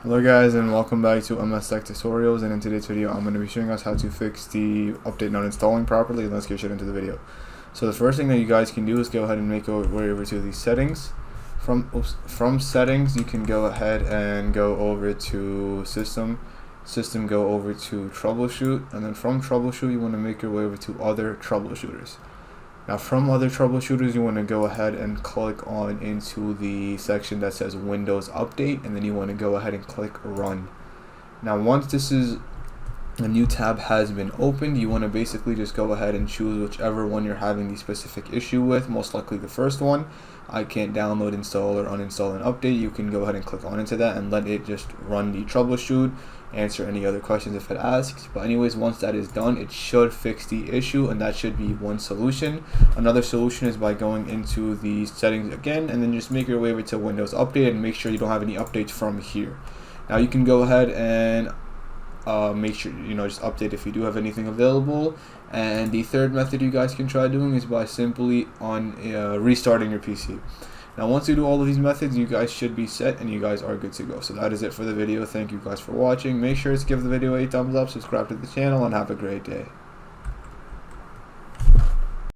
Hello guys, and welcome back to MS Tech Tutorials, and in today's video I'm going to be showing us how to fix the update not installing properly. Let's get straight into the video. So the first thing that you guys can do is go ahead and make your way over to the settings. From settings you can go ahead and go over to system, go over to troubleshoot, and then from troubleshoot you want to make your way over to other troubleshooters. Now from other troubleshooters you want to go ahead and click on into the section that says Windows Update, and then you want to go ahead and click Run. Now once this is a new tab has been opened, you want to basically just go ahead and choose whichever one you're having the specific issue with, most likely the first one. I can't download, install, or uninstall an update. You can go ahead and click on into that and let it just run the troubleshoot, answer any other questions if it asks. But anyways, once that is done, it should fix the issue, and that should be one solution. Another solution is by going into the settings again and then just make your way over to Windows Update and make sure you don't have any updates from here. Now you can go ahead and make sure just update if you do have anything available. And the third method you guys can try doing is by simply restarting your PC. Now once you do all of these methods, you guys should be set and you guys are good to go. So that is it for the video. Thank you guys for watching. Make sure to give the video a thumbs up, subscribe to the channel, and have a great day.